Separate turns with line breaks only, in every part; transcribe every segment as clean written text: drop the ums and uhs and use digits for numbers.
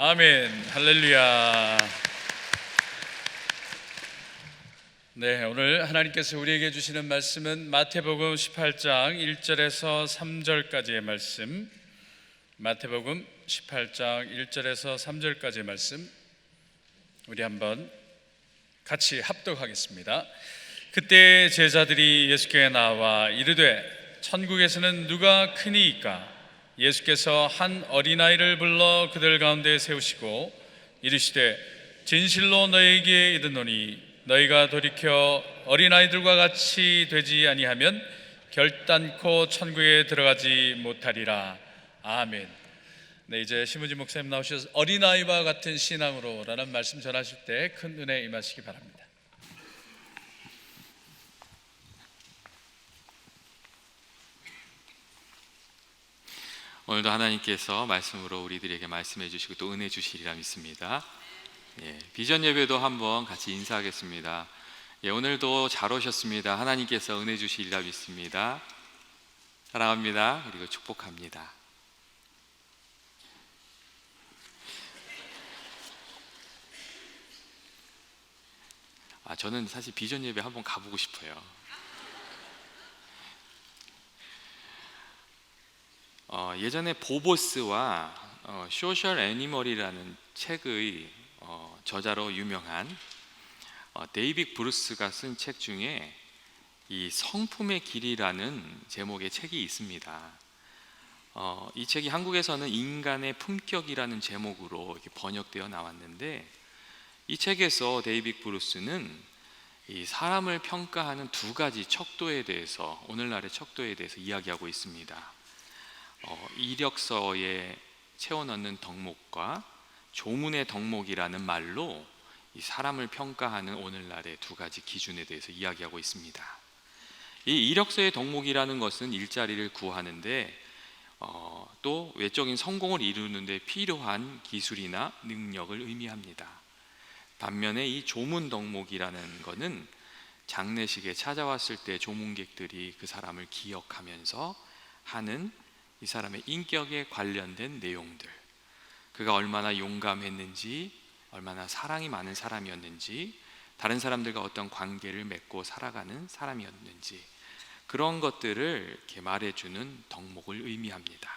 아멘. 할렐루야. 네, 오늘 하나님께서 우리에게 주시는 말씀은 마태복음 18장 1절에서 3절까지의 말씀. 마태복음 18장 1절에서 3절까지의 말씀 우리 한번 같이 합독하겠습니다. 그때 제자들이 예수께 나와 이르되 천국에서는 누가 크니이까? 예수께서 한 어린아이를 불러 그들 가운데 세우시고 이르시되 진실로 너희에게 이르노니 너희가 돌이켜 어린아이들과 같이 되지 아니하면 결단코 천국에 들어가지 못하리라. 아멘. 네, 이제 심우지 목사님 나오셔서 어린아이와 같은 신앙으로 라는 말씀 전하실 때 큰 은혜 임하시기 바랍니다.
오늘도 하나님께서 말씀으로 우리들에게 말씀해 주시고 또 은혜 주시리라 믿습니다. 비전 예배도 한번 같이 인사하겠습니다. 오늘도 잘 오셨습니다. 하나님께서 은혜 주시리라 믿습니다. 사랑합니다. 그리고 축복합니다. 저는 사실 비전 예배 한번 가보고 싶어요. 예전에 보보스와 소셜 애니멀이라는 책의 저자로 유명한 데이빗 브루스가 쓴 책 중에 이 성품의 길이라는 제목의 책이 있습니다. 이 책이 한국에서는 인간의 품격이라는 제목으로 이렇게 번역되어 나왔는데, 이 책에서 데이빗 브루스는 이 사람을 평가하는 두 가지 척도에 대해서, 오늘날의 척도에 대해서 이야기하고 있습니다. 이력서에 채워넣는 덕목과 조문의 덕목이라는 말로 이 사람을 평가하는 오늘날의 두 가지 기준에 대해서 이야기하고 있습니다. 이 이력서의 덕목이라는 것은 일자리를 구하는데 또 외적인 성공을 이루는 데 필요한 기술이나 능력을 의미합니다. 반면에 이 조문 덕목이라는 것은 장례식에 찾아왔을 때 조문객들이 그 사람을 기억하면서 하는 이 사람의 인격에 관련된 내용들, 그가 얼마나 용감했는지, 얼마나 사랑이 많은 사람이었는지, 다른 사람들과 어떤 관계를 맺고 살아가는 사람이었는지, 그런 것들을 이렇게 말해주는 덕목을 의미합니다.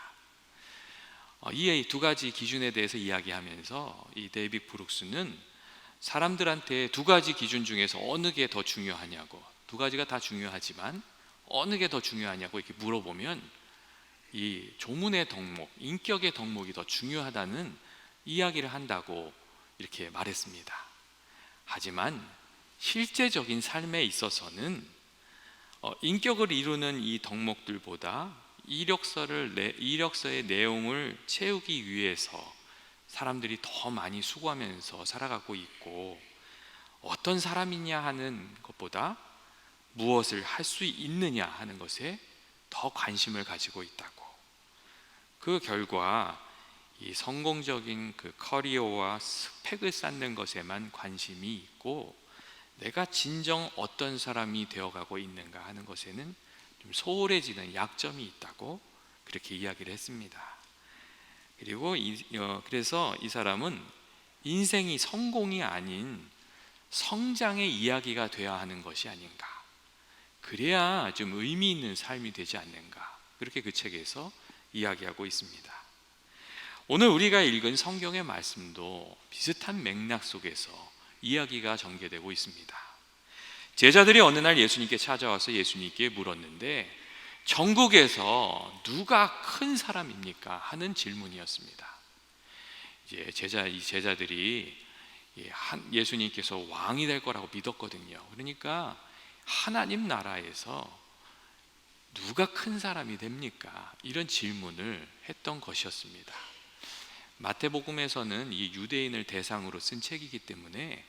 이 두 가지 기준에 대해서 이야기하면서 이 데이빗 브룩스는 사람들한테 두 가지 기준 중에서 어느 게 더 중요하냐고, 두 가지가 다 중요하지만 어느 게 더 중요하냐고 이렇게 물어보면 이 조문의 덕목, 인격의 덕목이 더 중요하다는 이야기를 한다고 이렇게 말했습니다. 하지만 실제적인 삶에 있어서는 인격을 이루는 이 덕목들보다 이력서의 내용을 채우기 위해서 사람들이 더 많이 수고하면서 살아가고 있고, 어떤 사람이냐 하는 것보다 무엇을 할 수 있느냐 하는 것에 더 관심을 가지고 있다고. 그 결과 이 성공적인 그 커리어와 스펙을 쌓는 것에만 관심이 있고, 내가 진정 어떤 사람이 되어가고 있는가 하는 것에는 좀 소홀해지는 약점이 있다고 그렇게 이야기를 했습니다. 그리고 그래서 이 사람은 인생이 성공이 아닌 성장의 이야기가 되어야 하는 것이 아닌가, 그래야 좀 의미 있는 삶이 되지 않는가, 그렇게 그 책에서 이야기하고 있습니다. 오늘 우리가 읽은 성경의 말씀도 비슷한 맥락 속에서 이야기가 전개되고 있습니다. 제자들이 어느 날 예수님께 찾아와서 예수님께 물었는데, 전국에서 누가 큰 사람입니까? 하는 질문이었습니다. 이제 이 제자들이 예수님께서 왕이 될 거라고 믿었거든요. 그러니까 하나님 나라에서 누가 큰 사람이 됩니까? 이런 질문을 했던 것이었습니다. 마태복음에서는 이 유대인을 대상으로 쓴 책이기 때문에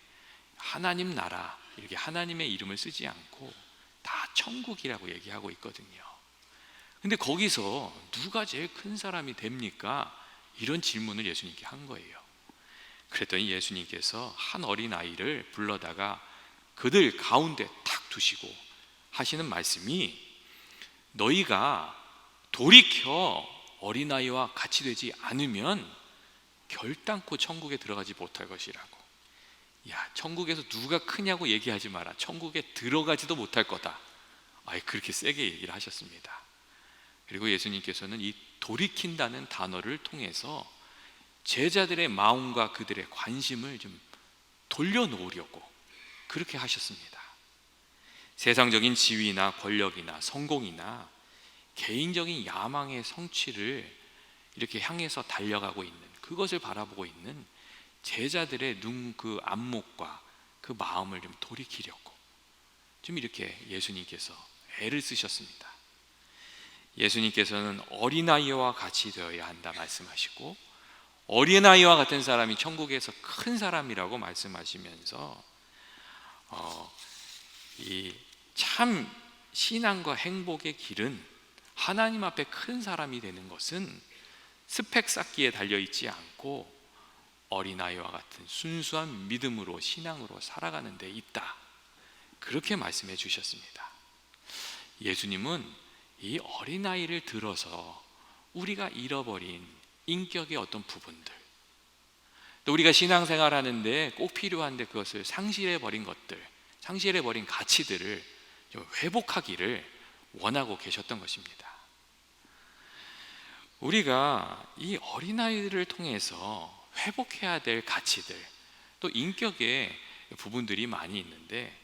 하나님 나라, 이렇게 하나님의 이름을 쓰지 않고 다 천국이라고 얘기하고 있거든요. 근데 거기서 누가 제일 큰 사람이 됩니까? 이런 질문을 예수님께 한 거예요. 그랬더니 예수님께서 한 어린아이를 불러다가 그들 가운데 탁 두시고 하시는 말씀이, 너희가 돌이켜 어린아이와 같이 되지 않으면 결단코 천국에 들어가지 못할 것이라고. 야, 천국에서 누가 크냐고 얘기하지 마라. 천국에 들어가지도 못할 거다. 그렇게 세게 얘기를 하셨습니다. 그리고 예수님께서는 이 돌이킨다는 단어를 통해서 제자들의 마음과 그들의 관심을 좀 돌려놓으려고 그렇게 하셨습니다. 세상적인 지위나 권력이나 성공이나 개인적인 야망의 성취를 이렇게 향해서 달려가고 있는, 그것을 바라보고 있는 제자들의 그 안목과 그 마음을 좀 돌이키려고 좀 이렇게 예수님께서 애를 쓰셨습니다. 예수님께서는 어린아이와 같이 되어야 한다 말씀하시고, 어린아이와 같은 사람이 천국에서 큰 사람이라고 말씀하시면서 이 참 신앙과 행복의 길은, 하나님 앞에 큰 사람이 되는 것은 스펙 쌓기에 달려있지 않고 어린아이와 같은 순수한 믿음으로, 신앙으로 살아가는 데 있다, 그렇게 말씀해 주셨습니다. 예수님은 이 어린아이를 들어서 우리가 잃어버린 인격의 어떤 부분들, 또 우리가 신앙생활 하는데 꼭 필요한데 그것을 상실해버린 것들, 상실해버린 가치들을 좀 회복하기를 원하고 계셨던 것입니다. 우리가 이 어린아이들을 통해서 회복해야 될 가치들, 또 인격의 부분들이 많이 있는데,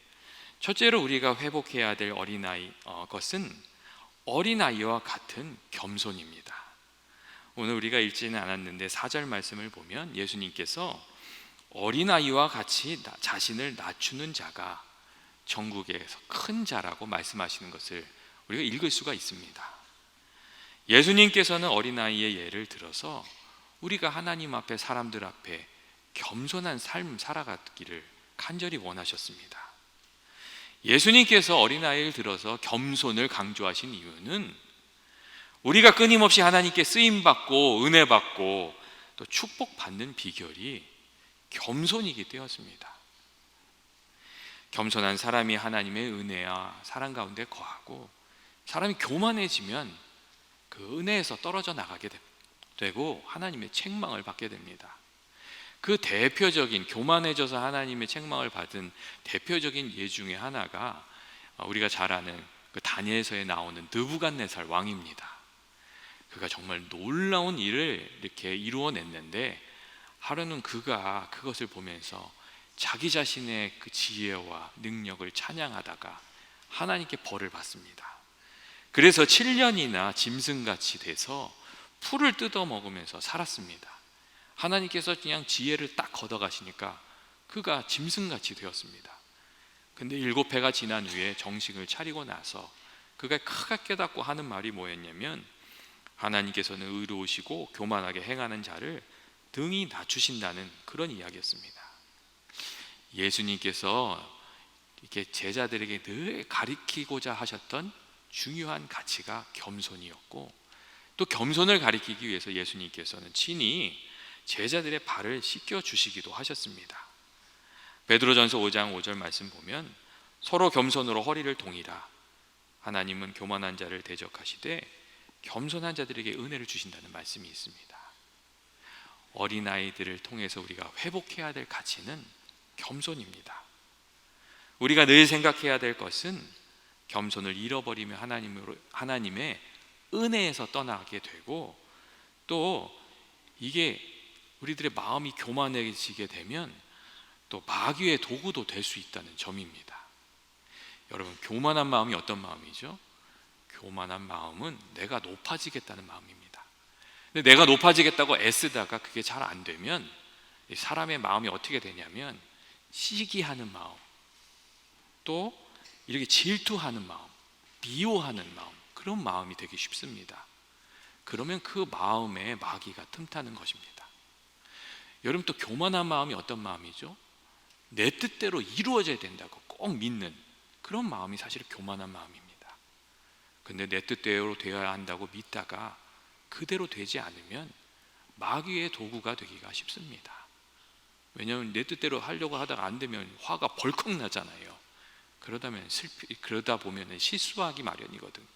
첫째로 우리가 회복해야 될 것은 어린아이와 같은 겸손입니다. 오늘 우리가 읽지는 않았는데 4절 말씀을 보면 예수님께서 어린아이와 같이 자신을 낮추는 자가 천국에서 큰 자라고 말씀하시는 것을 우리가 읽을 수가 있습니다. 예수님께서는 어린아이의 예를 들어서 우리가 하나님 앞에, 사람들 앞에 겸손한 삶 살아가기를 간절히 원하셨습니다. 예수님께서 어린아이를 들어서 겸손을 강조하신 이유는 우리가 끊임없이 하나님께 쓰임받고 은혜받고 또 축복받는 비결이 겸손이기 때문이었습니다. 겸손한 사람이 하나님의 은혜와 사랑 가운데 거하고, 사람이 교만해지면 그 은혜에서 떨어져 나가게 되고 하나님의 책망을 받게 됩니다. 그 대표적인, 교만해져서 하나님의 책망을 받은 대표적인 예 중에 하나가 우리가 잘 아는 그 다니엘서에 나오는 느부갓네살 왕입니다. 그가 정말 놀라운 일을 이렇게 이루어냈는데, 하루는 그가 그것을 보면서 자기 자신의 그 지혜와 능력을 찬양하다가 하나님께 벌을 받습니다. 그래서 7년이나 짐승같이 돼서 풀을 뜯어 먹으면서 살았습니다. 하나님께서 그냥 지혜를 딱 걷어가시니까 그가 짐승같이 되었습니다. 근데 7회가 지난 후에 정신을 차리고 나서 그가 크게 깨닫고 하는 말이 뭐였냐면, 하나님께서는 의로우시고 교만하게 행하는 자를 등이 낮추신다는 그런 이야기였습니다. 예수님께서 이렇게 제자들에게 늘 가르치고자 하셨던 중요한 가치가 겸손이었고, 또 겸손을 가리키기 위해서 예수님께서는 친히 제자들의 발을 씻겨 주시기도 하셨습니다. 베드로전서 5장 5절 말씀 보면 서로 겸손으로 허리를 동이라. 하나님은 교만한 자를 대적하시되 겸손한 자들에게 은혜를 주신다는 말씀이 있습니다. 어린아이들을 통해서 우리가 회복해야 될 가치는 겸손입니다. 우리가 늘 생각해야 될 것은 겸손을 잃어버리면 하나님의 은혜에서 떠나게 되고, 또 이게 우리들의 마음이 교만해지게 되면 또 마귀의 도구도 될 수 있다는 점입니다. 여러분, 교만한 마음이 어떤 마음이죠? 교만한 마음은 내가 높아지겠다는 마음입니다. 근데 내가 높아지겠다고 애쓰다가 그게 잘 안 되면 사람의 마음이 어떻게 되냐면 시기하는 마음, 또 이렇게 질투하는 마음, 미워하는 마음, 그런 마음이 되기 쉽습니다. 그러면 그 마음에 마귀가 틈타는 것입니다. 여러분, 또 교만한 마음이 어떤 마음이죠? 내 뜻대로 이루어져야 된다고 꼭 믿는 그런 마음이 사실 교만한 마음입니다. 근데 내 뜻대로 되어야 한다고 믿다가 그대로 되지 않으면 마귀의 도구가 되기가 쉽습니다. 왜냐하면 내 뜻대로 하려고 하다가 안 되면 화가 벌컥 나잖아요. 그러다 보면 실수하기 마련이거든.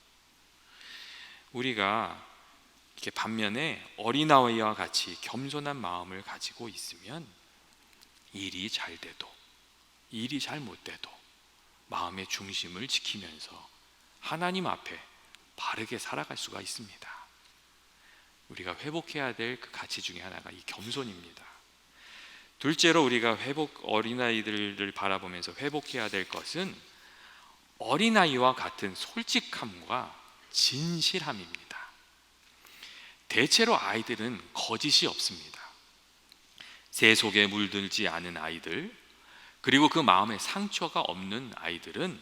우리가 이렇게 반면에 어린아이와 같이 겸손한 마음을 가지고 있으면 일이 잘 돼도 일이 잘 못 돼도 마음의 중심을 지키면서 하나님 앞에 바르게 살아갈 수가 있습니다. 우리가 회복해야 될 그 가치 중에 하나가 이 겸손입니다. 둘째로 우리가 어린아이들을 바라보면서 회복해야 될 것은 어린아이와 같은 솔직함과 진실함입니다. 대체로 아이들은 거짓이 없습니다. 새 속에 물들지 않은 아이들, 그리고 그 마음에 상처가 없는 아이들은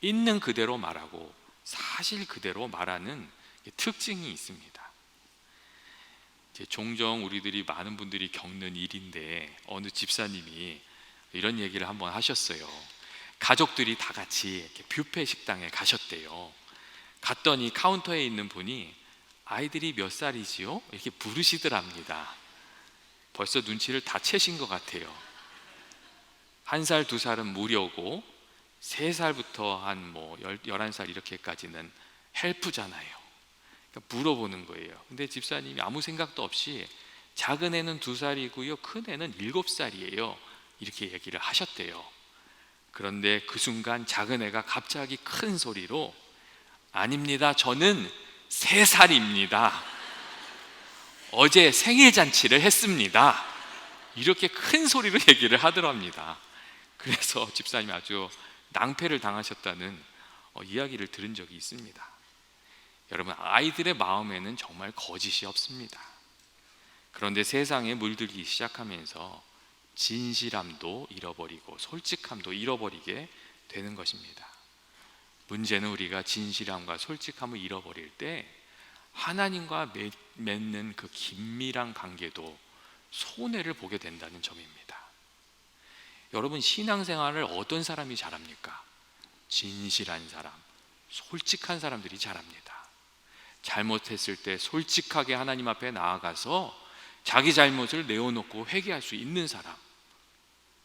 있는 그대로 말하고 사실 그대로 말하는 특징이 있습니다. 종종 우리들이 많은 분들이 겪는 일인데 어느 집사님이 이런 얘기를 한번 하셨어요. 가족들이 다 같이 이렇게 뷔페 식당에 가셨대요. 갔더니 카운터에 있는 분이 아이들이 몇 살이지요? 이렇게 물으시더랍니다. 벌써 눈치를 다 채신 것 같아요. 1살, 2살은 무료고 3살부터 한 11살 이렇게까지는 헬프잖아요. 그러니까 물어보는 거예요. 근데 집사님이 아무 생각도 없이 작은 애는 2살이고요, 큰 애는 7살이에요. 이렇게 얘기를 하셨대요. 그런데 그 순간 작은 애가 갑자기 큰 소리로 아닙니다. 저는 3살입니다. 어제 생일 잔치를 했습니다. 이렇게 큰 소리로 얘기를 하더랍니다. 그래서 집사님이 아주 낭패를 당하셨다는 이야기를 들은 적이 있습니다. 여러분, 아이들의 마음에는 정말 거짓이 없습니다. 그런데 세상에 물들기 시작하면서 진실함도 잃어버리고 솔직함도 잃어버리게 되는 것입니다. 문제는 우리가 진실함과 솔직함을 잃어버릴 때 하나님과 맺는 그 긴밀한 관계도 손해를 보게 된다는 점입니다. 여러분, 신앙생활을 어떤 사람이 잘합니까? 진실한 사람, 솔직한 사람들이 잘합니다. 잘못했을 때 솔직하게 하나님 앞에 나아가서 자기 잘못을 내어놓고 회개할 수 있는 사람,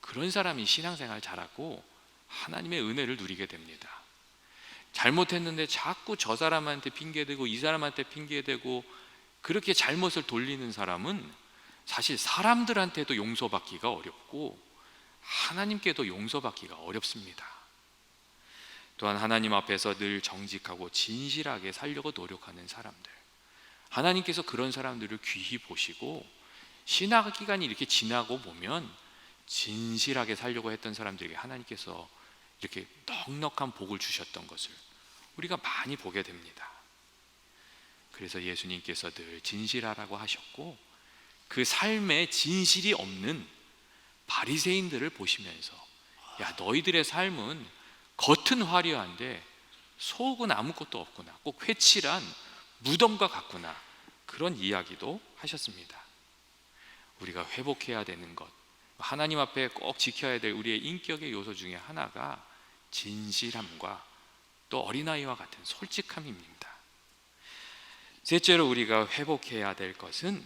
그런 사람이 신앙생활 잘하고 하나님의 은혜를 누리게 됩니다. 잘못했는데 자꾸 저 사람한테 핑계대고 이 사람한테 핑계대고 그렇게 잘못을 돌리는 사람은 사실 사람들한테도 용서받기가 어렵고 하나님께도 용서받기가 어렵습니다. 또한 하나님 앞에서 늘 정직하고 진실하게 살려고 노력하는 사람들, 하나님께서 그런 사람들을 귀히 보시고 신학 기간이 이렇게 지나고 보면 진실하게 살려고 했던 사람들에게 하나님께서 이렇게 넉넉한 복을 주셨던 것을 우리가 많이 보게 됩니다. 그래서 예수님께서 늘 진실하라고 하셨고, 그 삶에 진실이 없는 바리새인들을 보시면서 야, 너희들의 삶은 겉은 화려한데 속은 아무것도 없구나, 꼭 회칠한 무덤과 같구나, 그런 이야기도 하셨습니다. 우리가 회복해야 되는 것, 하나님 앞에 꼭 지켜야 될 우리의 인격의 요소 중에 하나가 진실함과 또 어린아이와 같은 솔직함입니다. 셋째로 우리가 회복해야 될 것은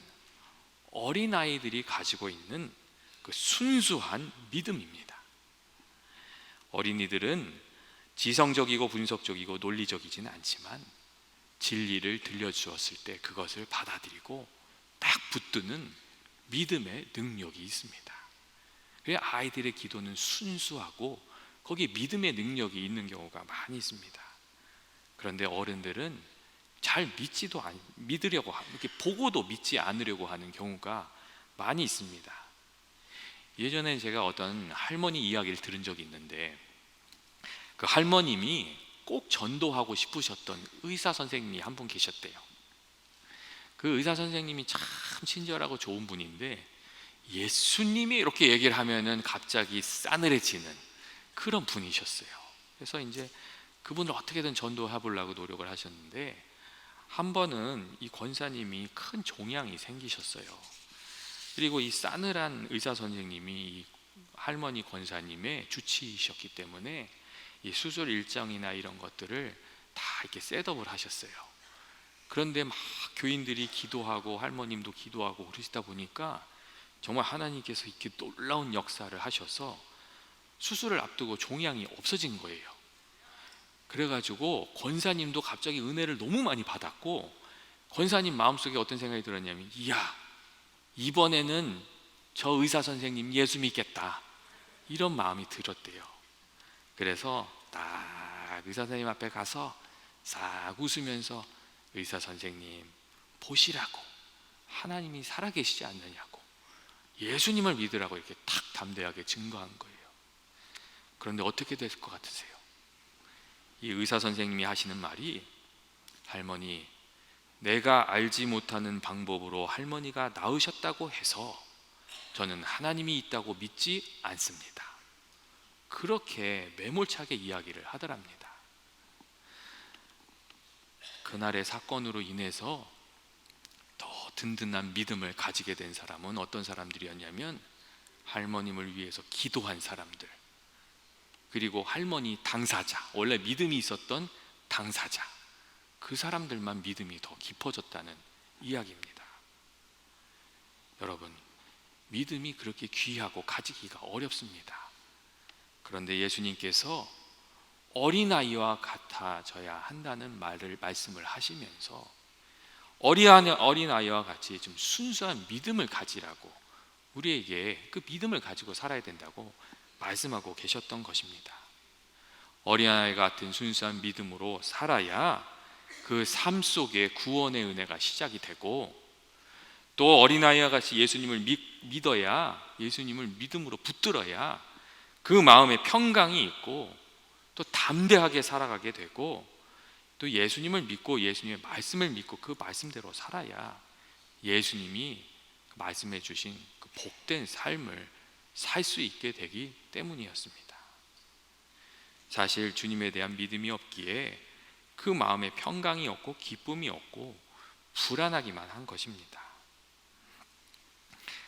어린아이들이 가지고 있는 그 순수한 믿음입니다. 어린이들은 지성적이고 분석적이고 논리적이지는 않지만 진리를 들려주었을 때 그것을 받아들이고 딱 붙드는 믿음의 능력이 있습니다. 그래서 아이들의 기도는 순수하고 거기에 믿음의 능력이 있는 경우가 많이 있습니다. 그런데 어른들은 잘 믿으려고 이렇게 보고도 믿지 않으려고 하는 경우가 많이 있습니다. 예전에 제가 어떤 할머니 이야기를 들은 적이 있는데, 그 할머님이 꼭 전도하고 싶으셨던 의사 선생님이 한 분 계셨대요. 그 의사 선생님이 참 친절하고 좋은 분인데 예수님이 이렇게 얘기를 하면은 갑자기 싸늘해지는 그런 분이셨어요. 그래서 이제 그분을 어떻게든 전도해 보려고 노력을 하셨는데, 한 번은 이 권사님이 큰 종양이 생기셨어요. 그리고 이 싸늘한 의사 선생님이 이 할머니 권사님의 주치이셨기 때문에 이 수술 일정이나 이런 것들을 다 이렇게 셋업을 하셨어요. 그런데 막 교인들이 기도하고 할머님도 기도하고 그러시다 보니까 정말 하나님께서 이렇게 놀라운 역사를 하셔서 수술을 앞두고 종양이 없어진 거예요. 그래가지고 권사님도 갑자기 은혜를 너무 많이 받았고 권사님 마음속에 어떤 생각이 들었냐면, 이야, 이번에는 저 의사 선생님 예수 믿겠다, 이런 마음이 들었대요. 그래서 딱 의사 선생님 앞에 가서 싹 웃으면서, 의사 선생님 보시라고, 하나님이 살아계시지 않느냐고, 예수님을 믿으라고 이렇게 탁 담대하게 증거한 거예요. 그런데 어떻게 됐을 것 같으세요? 이 의사 선생님이 하시는 말이, 할머니, 내가 알지 못하는 방법으로 할머니가 나으셨다고 해서 저는 하나님이 있다고 믿지 않습니다. 그렇게 매몰차게 이야기를 하더랍니다. 그날의 사건으로 인해서 더 든든한 믿음을 가지게 된 사람은 어떤 사람들이었냐면, 할머님을 위해서 기도한 사람들, 그리고 할머니 당사자, 원래 믿음이 있었던 당사자, 그 사람들만 믿음이 더 깊어졌다는 이야기입니다. 여러분, 믿음이 그렇게 귀하고 가지기가 어렵습니다. 그런데 예수님께서 어린아이와 같아져야 한다는 말씀을 하시면서, 어린아이와 같이 좀 순수한 믿음을 가지라고, 우리에게 그 믿음을 가지고 살아야 된다고 말씀하고 계셨던 것입니다. 어린아이 같은 순수한 믿음으로 살아야 그 삶 속에 구원의 은혜가 시작이 되고, 또 어린아이와 같이 예수님을 믿어야, 예수님을 믿음으로 붙들어야 그 마음에 평강이 있고, 또 담대하게 살아가게 되고, 또 예수님을 믿고 예수님의 말씀을 믿고 그 말씀대로 살아야 예수님이 말씀해 주신 그 복된 삶을 살 수 있게 되기 때문이었습니다. 사실 주님에 대한 믿음이 없기에 그 마음에 평강이 없고 기쁨이 없고 불안하기만 한 것입니다.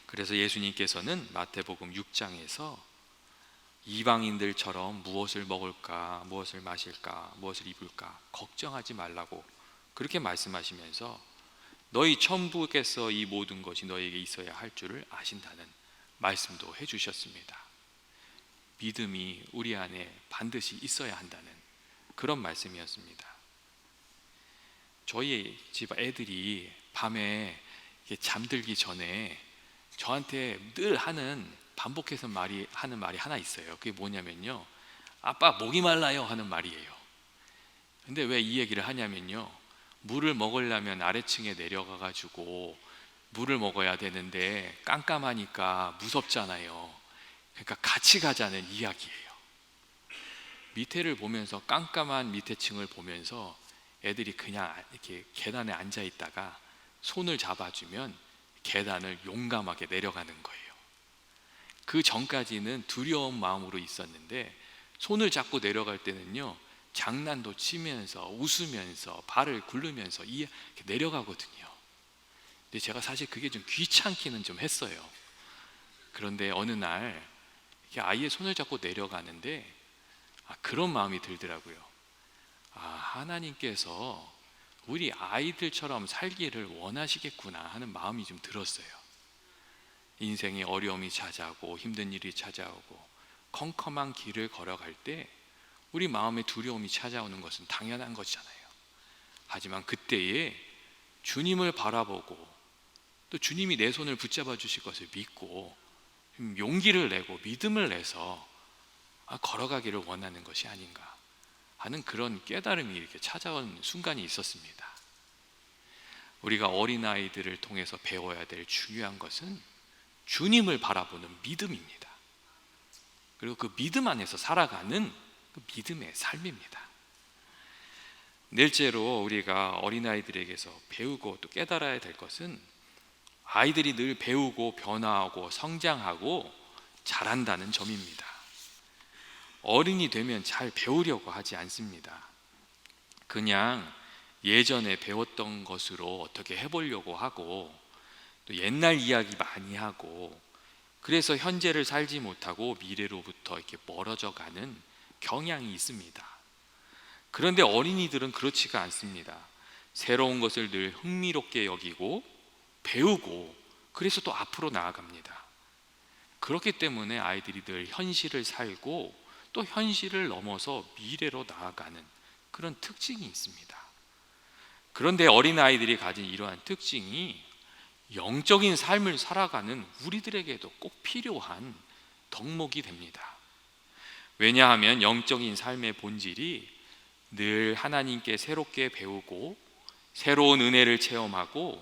그래서 예수님께서는 마태복음 6장에서 이방인들처럼 무엇을 먹을까, 무엇을 마실까, 무엇을 입을까 걱정하지 말라고 그렇게 말씀하시면서, 너희 천부께서 이 모든 것이 너에게 있어야 할 줄을 아신다는 말씀도 해주셨습니다. 믿음이 우리 안에 반드시 있어야 한다는 그런 말씀이었습니다. 저희 집 애들이 밤에 잠들기 전에 저한테 늘 반복해서 하는 말이 하나 있어요. 그게 뭐냐면요, 아빠 목이 말라요 하는 말이에요. 근데 왜 이 얘기를 하냐면요, 물을 먹으려면 아래층에 내려가 가지고 물을 먹어야 되는데 깜깜하니까 무섭잖아요. 그러니까 같이 가자는 이야기예요. 밑에를 보면서, 깜깜한 밑에 층을 보면서 애들이 그냥 이렇게 계단에 앉아 있다가 손을 잡아주면 계단을 용감하게 내려가는 거예요. 그 전까지는 두려운 마음으로 있었는데, 손을 잡고 내려갈 때는요, 장난도 치면서 웃으면서 발을 굴르면서 이렇게 내려가거든요. 근데 제가 사실 그게 좀 귀찮기는 좀 했어요. 그런데 어느 날 아이의 손을 잡고 내려가는데 그런 마음이 들더라고요. 하나님께서 우리 아이들처럼 살기를 원하시겠구나 하는 마음이 좀 들었어요. 인생에 어려움이 찾아오고 힘든 일이 찾아오고 컴컴한 길을 걸어갈 때 우리 마음에 두려움이 찾아오는 것은 당연한 것이잖아요. 하지만 그때에 주님을 바라보고, 또 주님이 내 손을 붙잡아 주실 것을 믿고 용기를 내고 믿음을 내서 걸어가기를 원하는 것이 아닌가 하는 그런 깨달음이 이렇게 찾아온 순간이 있었습니다. 우리가 어린아이들을 통해서 배워야 될 중요한 것은 주님을 바라보는 믿음입니다. 그리고 그 믿음 안에서 살아가는 그 믿음의 삶입니다. 넷째로 우리가 어린아이들에게서 배우고 또 깨달아야 될 것은, 아이들이 늘 배우고 변화하고 성장하고 자란다는 점입니다. 어른이 되면 잘 배우려고 하지 않습니다. 그냥 예전에 배웠던 것으로 어떻게 해보려고 하고, 또 옛날 이야기 많이 하고, 그래서 현재를 살지 못하고 미래로부터 이렇게 멀어져 가는 경향이 있습니다. 그런데 어린이들은 그렇지가 않습니다. 새로운 것을 늘 흥미롭게 여기고 배우고, 그래서 또 앞으로 나아갑니다. 그렇기 때문에 아이들이 늘 현실을 살고 또 현실을 넘어서 미래로 나아가는 그런 특징이 있습니다. 그런데 어린아이들이 가진 이러한 특징이 영적인 삶을 살아가는 우리들에게도 꼭 필요한 덕목이 됩니다. 왜냐하면 영적인 삶의 본질이 늘 하나님께 새롭게 배우고 새로운 은혜를 체험하고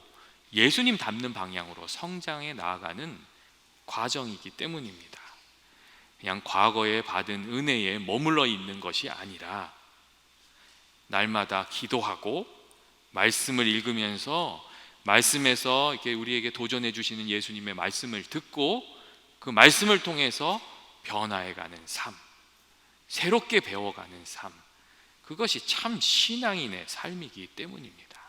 예수님 닮는 방향으로 성장해 나아가는 과정이기 때문입니다. 그냥 과거에 받은 은혜에 머물러 있는 것이 아니라 날마다 기도하고 말씀을 읽으면서 말씀에서 이렇게 우리에게 도전해 주시는 예수님의 말씀을 듣고 그 말씀을 통해서 변화해가는 삶, 새롭게 배워가는 삶, 그것이 참 신앙인의 삶이기 때문입니다.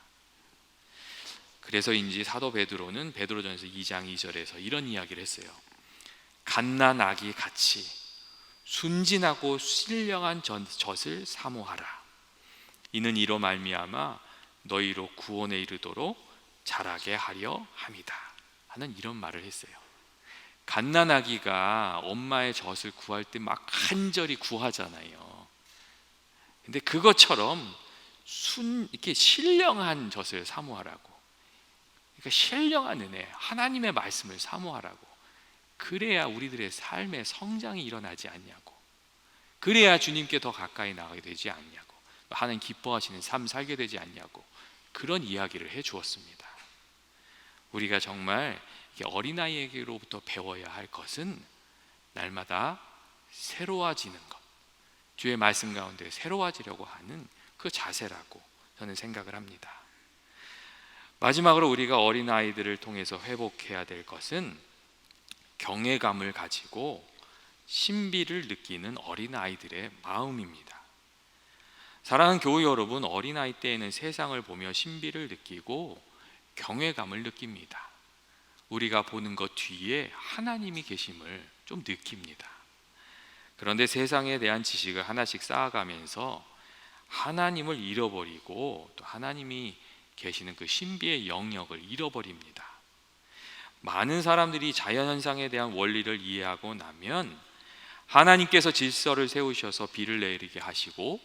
그래서인지 사도 베드로는 베드로전서 2장 2절에서 이런 이야기를 했어요. 갓난 아기 같이 순진하고 신령한 젖을 사모하라. 이는 이로 말미암아 너희로 구원에 이르도록 자라게 하려 함이다 하는 이런 말을 했어요. 갓난아기가 엄마의 젖을 구할 때 막 간절히 구하잖아요. 근데 그것처럼 이렇게 신령한 젖을 사모하라고, 그러니까 신령한 은혜, 하나님의 말씀을 사모하라고. 그래야 우리들의 삶의 성장이 일어나지 않냐고, 그래야 주님께 더 가까이 나가게 되지 않냐고, 하나님 기뻐하시는 삶 살게 되지 않냐고, 그런 이야기를 해 주었습니다. 우리가 정말 어린아이에게로부터 배워야 할 것은 날마다 새로워지는 것, 주의 말씀 가운데 새로워지려고 하는 그 자세라고 저는 생각을 합니다. 마지막으로 우리가 어린아이들을 통해서 회복해야 될 것은 경외감을 가지고 신비를 느끼는 어린아이들의 마음입니다. 사랑하는 교우 여러분, 어린아이 때에는 세상을 보며 신비를 느끼고 경외감을 느낍니다. 우리가 보는 것 뒤에 하나님이 계심을 좀 느낍니다. 그런데 세상에 대한 지식을 하나씩 쌓아가면서 하나님을 잃어버리고 또 하나님이 계시는 그 신비의 영역을 잃어버립니다. 많은 사람들이 자연현상에 대한 원리를 이해하고 나면 하나님께서 질서를 세우셔서 비를 내리게 하시고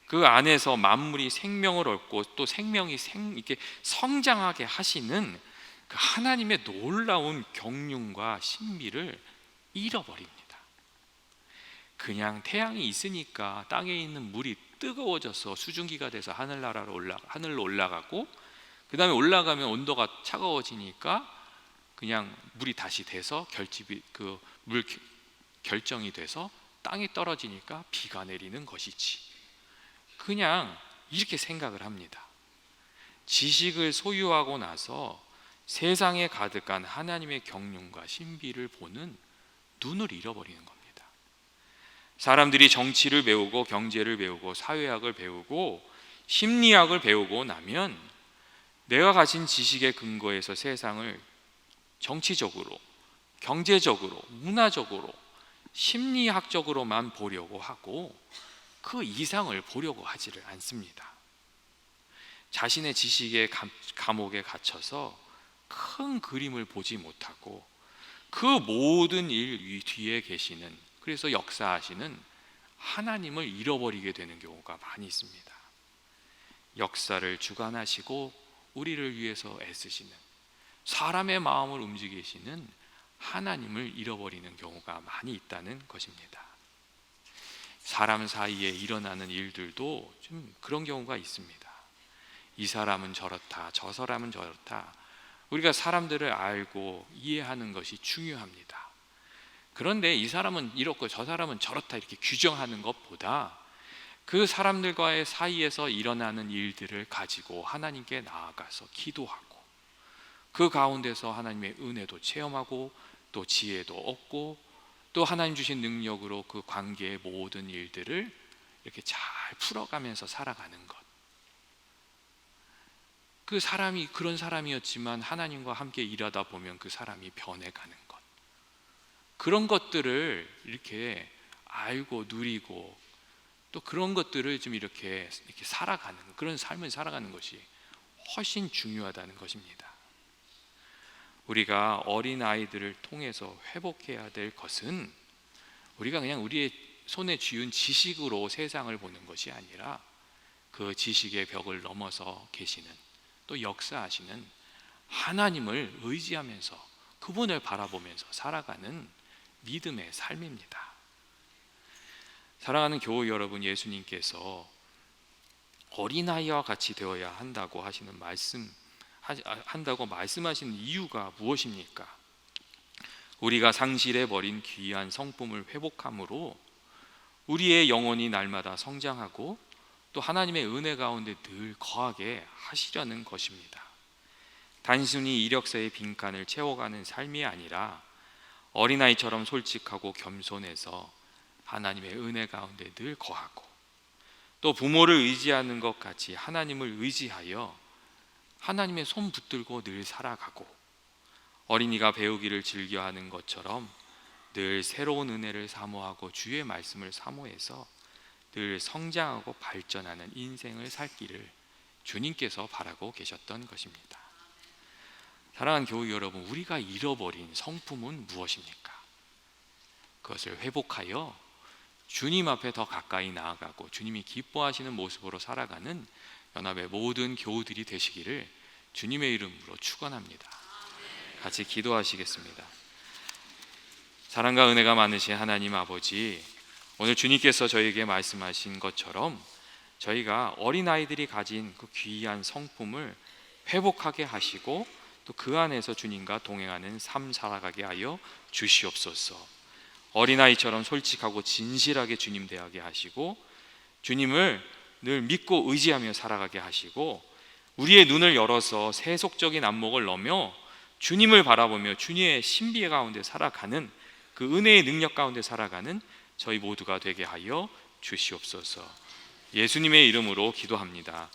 그 안에서 만물이 생명을 얻고 또 생명이 이렇게 성장하게 하시는 그 하나님의 놀라운 경륜과 신비를 잃어버립니다. 그냥 태양이 있으니까 땅에 있는 물이 뜨거워져서 수증기가 돼서 하늘로 올라가고, 그 다음에 올라가면 온도가 차가워지니까 그냥 물이 다시 돼서 물 결정이 돼서 땅에 떨어지니까 비가 내리는 것이지, 그냥 이렇게 생각을 합니다. 지식을 소유하고 나서 세상에 가득한 하나님의 경륜과 신비를 보는 눈을 잃어버리는 겁니다. 사람들이 정치를 배우고 경제를 배우고 사회학을 배우고 심리학을 배우고 나면 내가 가진 지식의 근거에서 세상을 정치적으로, 경제적으로, 문화적으로, 심리학적으로만 보려고 하고 그 이상을 보려고 하지를 않습니다. 자신의 지식의 감옥에 갇혀서 큰 그림을 보지 못하고 그 모든 일 뒤에 계시는, 그래서 역사하시는 하나님을 잃어버리게 되는 경우가 많이 있습니다. 역사를 주관하시고 우리를 위해서 애쓰시는, 사람의 마음을 움직이시는 하나님을 잃어버리는 경우가 많이 있다는 것입니다. 사람 사이에 일어나는 일들도 좀 그런 경우가 있습니다. 이 사람은 저렇다, 저 사람은 저렇다. 우리가 사람들을 알고 이해하는 것이 중요합니다. 그런데 이 사람은 이렇고 저 사람은 저렇다 이렇게 규정하는 것보다 그 사람들과의 사이에서 일어나는 일들을 가지고 하나님께 나아가서 기도하고 그 가운데서 하나님의 은혜도 체험하고 또 지혜도 얻고 또 하나님 주신 능력으로 그 관계의 모든 일들을 이렇게 잘 풀어가면서 살아가는 것, 그 사람이 그런 사람이었지만 하나님과 함께 일하다 보면 그 사람이 변해가는 것, 그런 것들을 이렇게 알고 누리고 또 그런 것들을 좀 이렇게 살아가는, 그런 삶을 살아가는 것이 훨씬 중요하다는 것입니다. 우리가 어린아이들을 통해서 회복해야 될 것은 우리가 그냥 우리의 손에 쥐은 지식으로 세상을 보는 것이 아니라 그 지식의 벽을 넘어서 계시는, 또 역사하시는 하나님을 의지하면서 그분을 바라보면서 살아가는 믿음의 삶입니다. 사랑하는 교우 여러분, 예수님께서 어린아이와 같이 되어야 한다고 한다고 말씀하시는 이유가 무엇입니까? 우리가 상실해 버린 귀한 성품을 회복함으로 우리의 영혼이 날마다 성장하고 또 하나님의 은혜 가운데 늘 거하게 하시려는 것입니다. 단순히 이력서의 빈칸을 채워가는 삶이 아니라 어린아이처럼 솔직하고 겸손해서 하나님의 은혜 가운데 늘 거하고, 또 부모를 의지하는 것 같이 하나님을 의지하여 하나님의 손 붙들고 늘 살아가고, 어린이가 배우기를 즐겨하는 것처럼 늘 새로운 은혜를 사모하고 주의 말씀을 사모해서 늘 성장하고 발전하는 인생을 살기를 주님께서 바라고 계셨던 것입니다. 사랑하는 교우 여러분, 우리가 잃어버린 성품은 무엇입니까? 그것을 회복하여 주님 앞에 더 가까이 나아가고 주님이 기뻐하시는 모습으로 살아가는 연합의 모든 교우들이 되시기를 주님의 이름으로 축원합니다. 같이 기도하시겠습니다. 사랑과 은혜가 많으신 하나님 아버지, 오늘 주님께서 저에게 말씀하신 것처럼 저희가 어린아이들이 가진 그 귀한 성품을 회복하게 하시고 또 그 안에서 주님과 동행하는 삶 살아가게 하여 주시옵소서. 어린아이처럼 솔직하고 진실하게 주님 대하게 하시고, 주님을 늘 믿고 의지하며 살아가게 하시고, 우리의 눈을 열어서 세속적인 안목을 넘어 주님을 바라보며 주님의 신비 가운데 살아가는, 그 은혜의 능력 가운데 살아가는 저희 모두가 되게 하여 주시옵소서. 예수님의 이름으로 기도합니다.